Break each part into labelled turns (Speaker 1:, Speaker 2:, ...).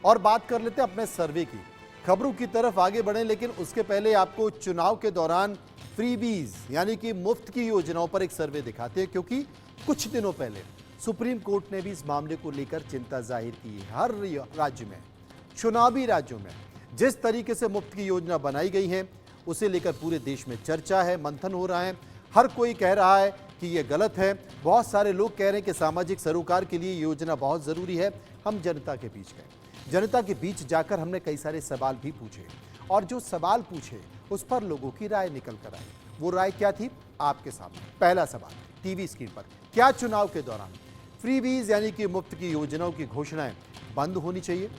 Speaker 1: और बात कर लेते हैं अपने सर्वे की। खबरों की तरफ आगे बढ़ें, लेकिन उसके पहले आपको चुनाव के दौरान फ्रीबीज यानी कि मुफ्त की योजनाओं पर एक सर्वे दिखाते हैं, क्योंकि कुछ दिनों पहले सुप्रीम कोर्ट ने भी इस मामले को लेकर चिंता जाहिर की है। हर राज्य में, चुनावी राज्यों में जिस तरीके से मुफ्त की योजना बनाई गई है, उसे लेकर पूरे देश में चर्चा है, मंथन हो रहा है। हर कोई कह रहा है कि यह गलत है। बहुत सारे लोग कह रहे हैं कि सामाजिक सरोकार के लिए योजना बहुत जरूरी है। हम जनता के बीच गए, जनता के बीच जाकर हमने कई सारे सवाल भी पूछे, और जो सवाल पूछे उस पर लोगों की राय निकल कर आई। वो राय क्या थी, आपके सामने। पहला सवाल टीवी स्क्रीन पर, क्या चुनाव के दौरान फ्रीबीज यानी कि मुफ्त की योजनाओं की घोषणाएं बंद होनी चाहिए?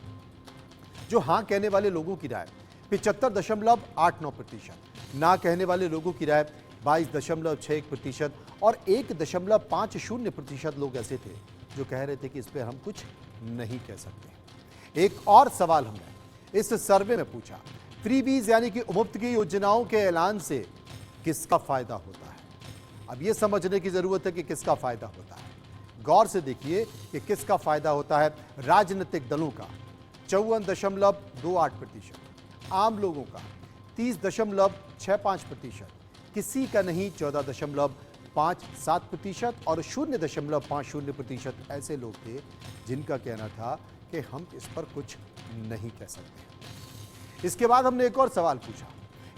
Speaker 1: जो हां कहने वाले लोगों की राय 75.89%, ना कहने वाले लोगों की राय 22.61% और 1.50% लोग ऐसे थे जो कह रहे थे कि इस पर हम कुछ नहीं कह सकते। एक और सवाल हमने इस सर्वे में पूछा, फ्रीबीज यानी कि मुफ्त की योजनाओं के ऐलान से किसका फायदा होता है? अब यह समझने की जरूरत है कि किसका फायदा होता है। गौर से देखिए कि किसका फायदा होता है। राजनीतिक दलों का 54.28%, आम लोगों का 30.65%, किसी का नहीं 14.57% और 0.50% ऐसे लोग थे जिनका कहना था कि हम इस पर कुछ नहीं कह सकते। इसके बाद हमने एक और सवाल पूछा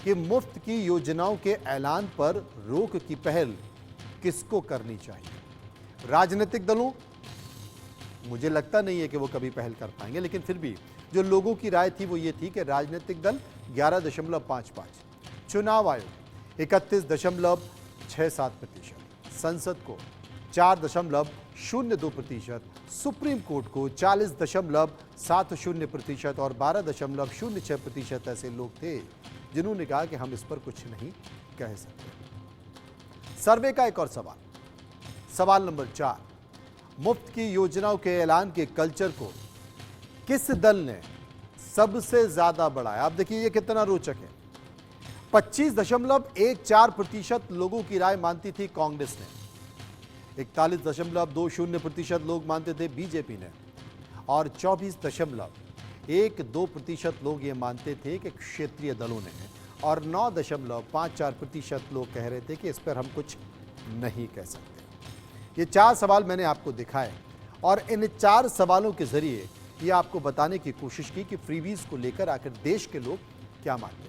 Speaker 1: कि मुफ्त की योजनाओं के ऐलान पर रोक की पहल किसको करनी चाहिए? राजनीतिक दलों, मुझे लगता नहीं है कि वो कभी पहल कर पाएंगे, लेकिन फिर भी जो लोगों की राय थी वो ये थी कि राजनीतिक दल 11.55%, चुनाव आयोग 31.67%, संसद को 4.02%, सुप्रीम कोर्ट को 40.70% और 12.06% ऐसे लोग थे जिन्होंने कहा कि हम इस पर कुछ नहीं कह सकते। सर्वे का एक और सवाल, सवाल नंबर 4, मुफ्त की योजनाओं के ऐलान के कल्चर को किस दल ने सबसे ज्यादा बढ़ाया? आप देखिए ये कितना रोचक है। 25.14% लोगों की राय मानती थी कांग्रेस ने, 41.20% लोग मानते थे बीजेपी ने, और 24.12% लोग ये मानते थे कि क्षेत्रीय दलों ने, और 9.54% लोग कह रहे थे कि इस पर हम कुछ नहीं कह सकते। ये 4 सवाल मैंने आपको दिखाए, और इन 4 सवालों के जरिए ये आपको बताने की कोशिश की कि फ्रीबीज को लेकर आखिर देश के लोग क्या मानते हैं।